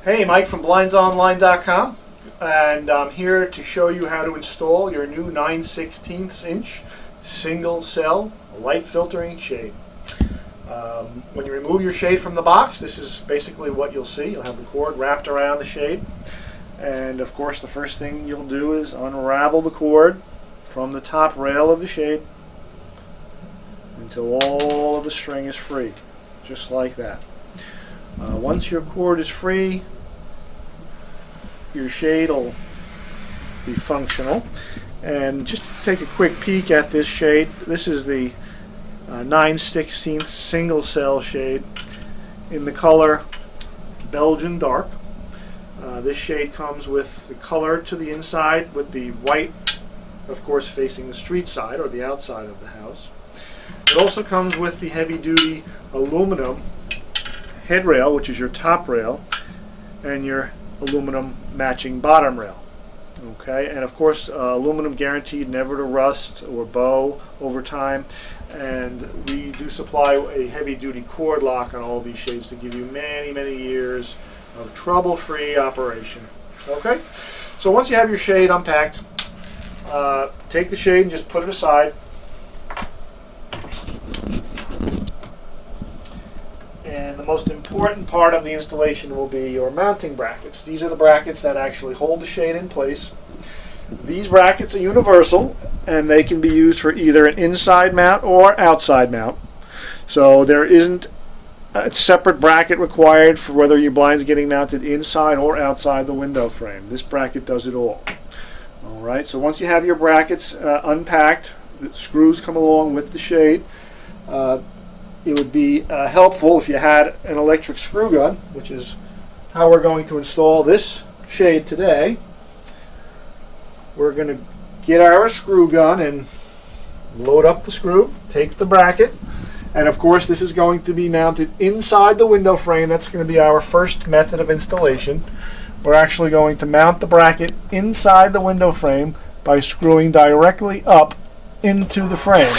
Hey, Mike from BlindsOnline.com, and I'm here to show you how to install your new 9/16 inch single cell light filtering shade. When you remove your shade from the box, this is basically what you'll see. You'll have the cord wrapped around the shade, and of course the first thing you'll do is unravel the cord from the top rail of the shade until all of the string is free, just like that. Once your cord is free, your shade will be functional. And just to take a quick peek at this shade, this is the 9/16 single cell shade in the color Belgian Dark. This shade comes with the color to the inside, with the white, of course, facing the street side or the outside of the house. It also comes with the heavy-duty aluminum head rail, which is your top rail, and your aluminum matching bottom rail. Okay, and of course aluminum guaranteed never to rust or bow over time, and we do supply a heavy-duty cord lock on all these shades to give you many years of trouble-free operation. Okay, so once you have your shade unpacked, take the shade and just put it aside. And the most important part of the installation will be your mounting brackets. These are the brackets that actually hold the shade in place. These brackets are universal, and they can be used for either an inside mount or outside mount. So there isn't a separate bracket required for whether your blind's getting mounted inside or outside the window frame. This bracket does it all. Alright, so once you have your brackets unpacked, the screws come along with the shade. It would be helpful if you had an electric screw gun, which is how we're going to install this shade today. We're going to get our screw gun and load up the screw, take the bracket, and of course this is going to be mounted inside the window frame. That's going to be our first method of installation. We're actually going to mount the bracket inside the window frame by screwing directly up into the frame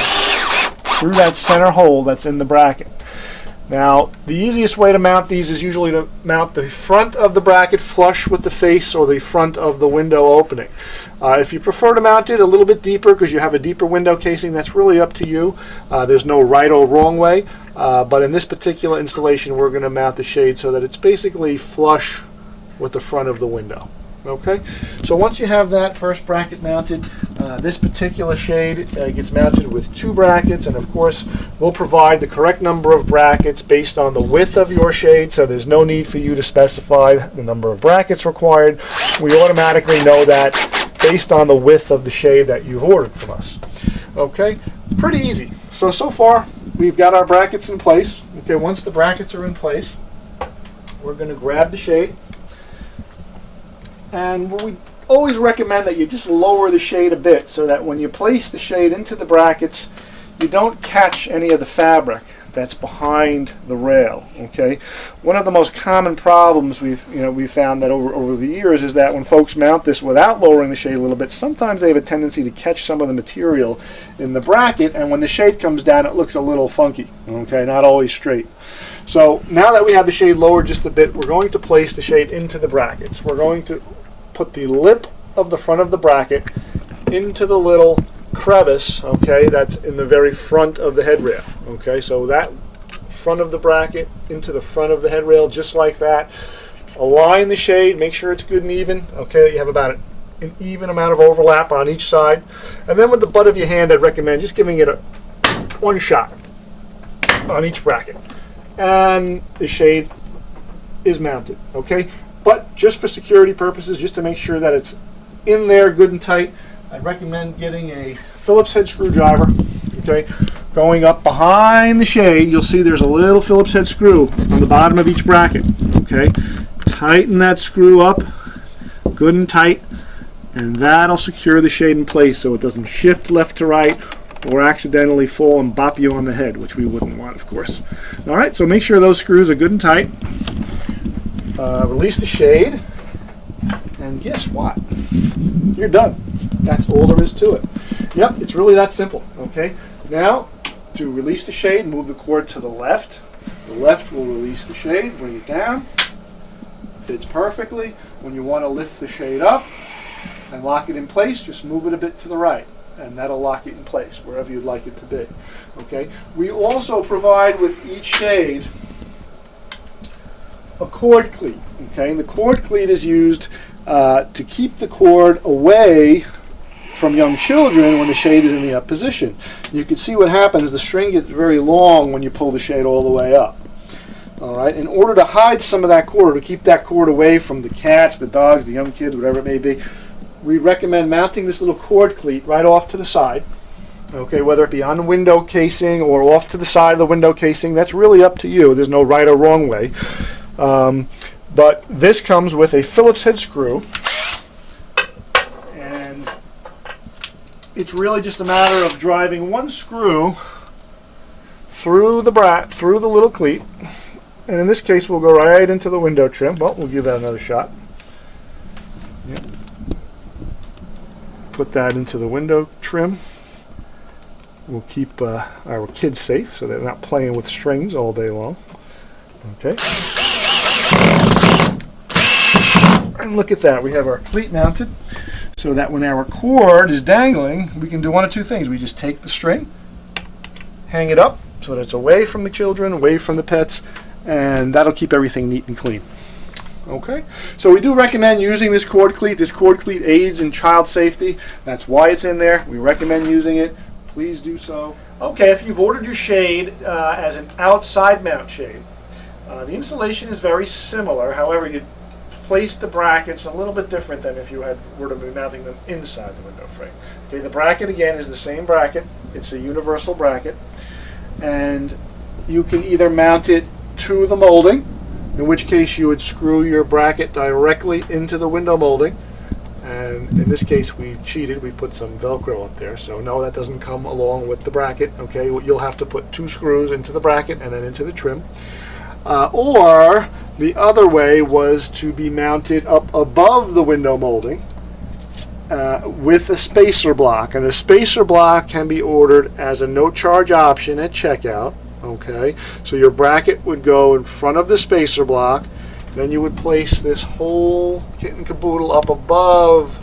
through that center hole that's in the bracket. Now, the easiest way to mount these is usually to mount the front of the bracket flush with the face or the front of the window opening. If you prefer to mount it a little bit deeper because you have a deeper window casing, that's really up to you. There's no right or wrong way, but in this particular installation we're going to mount the shade so that it's basically flush with the front of the window. Okay, so once you have that first bracket mounted, this particular shade gets mounted with two brackets, and of course we'll provide the correct number of brackets based on the width of your shade, so there's no need for you to specify the number of brackets required. We automatically know that based on the width of the shade that you've ordered from us. Okay, pretty easy. So far we've got our brackets in place. Okay, once the brackets are in place, we're going to grab the shade. And we always recommend that you just lower the shade a bit so that when you place the shade into the brackets, you don't catch any of the fabric that's behind the rail. Okay, one of the most common problems we've found that over the years is that when folks mount this without lowering the shade a little bit, sometimes they have a tendency to catch some of the material in the bracket, and when the shade comes down, it looks a little funky. Okay, not always straight. So now that we have the shade lowered just a bit, we're going to place the shade into the brackets. We're going to put the lip of the front of the bracket into the little crevice, okay, that's in the very front of the head rail. Okay, so that front of the bracket into the front of the head rail, just like that. Align the shade, make sure it's good and even, okay, that you have about an even amount of overlap on each side. And then with the butt of your hand, I'd recommend just giving it one shot on each bracket. And the shade is mounted, okay? But just for security purposes, just to make sure that it's in there good and tight, I'd recommend getting a Phillips head screwdriver, okay? Going up behind the shade, you'll see there's a little Phillips head screw on the bottom of each bracket, okay? Tighten that screw up good and tight, and that'll secure the shade in place so it doesn't shift left to right or accidentally fall and bop you on the head, which we wouldn't want, of course. All right, so make sure those screws are good and tight. Release the shade, and guess what? You're done. That's all there is to it. Yep, it's really that simple. Okay, now to release the shade, move the cord to the left. The left will release the shade, bring it down, fits perfectly. When you want to lift the shade up and lock it in place, just move it a bit to the right, and that'll lock it in place wherever you'd like it to be. Okay. We also provide with each shade a cord cleat. Okay. And the cord cleat is used to keep the cord away from young children when the shade is in the up position. You can see what happens. The string gets very long when you pull the shade all the way up. All right. In order to hide some of that cord, or to keep that cord away from the cats, the dogs, the young kids, whatever it may be, we recommend mounting this little cord cleat right off to the side. Okay, whether it be on the window casing or off to the side of the window casing, that's really up to you. There's no right or wrong way. But this comes with a Phillips head screw, and it's really just a matter of driving one screw through the little cleat, and in this case we'll go right into the window trim. Well, we'll give that another shot. Yep. Put that into the window trim. We'll keep our kids safe so they're not playing with strings all day long. Okay. And look at that. We have our cleat mounted so that when our cord is dangling, we can do one of two things. We just take the string, hang it up so that it's away from the children, away from the pets, and that'll keep everything neat and clean. Okay, so we do recommend using this cord cleat. This cord cleat aids in child safety. That's why it's in there. We recommend using it. Please do so. Okay, if you've ordered your shade as an outside mount shade, the installation is very similar. However, you place the brackets a little bit different than if you were to be mounting them inside the window frame. Okay, the bracket again is the same bracket. It's a universal bracket, and you can either mount it to the molding, in which case you would screw your bracket directly into the window molding. And in this case we cheated, we put some Velcro up there, so no, that doesn't come along with the bracket. Okay, you'll have to put 2 screws into the bracket and then into the trim. Or the other way was to be mounted up above the window molding with a spacer block, and a spacer block can be ordered as a no-charge option at checkout. Okay, so your bracket would go in front of the spacer block, then you would place this whole kit and caboodle up above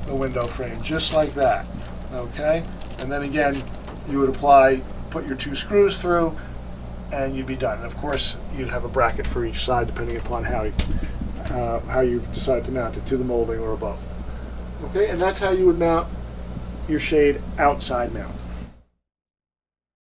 the window frame, just like that. Okay, and then again you would put your 2 screws through, and you'd be done. And of course you'd have a bracket for each side depending upon how you decide to mount it, to the molding or above. Okay, and that's how you would mount your shade outside mount.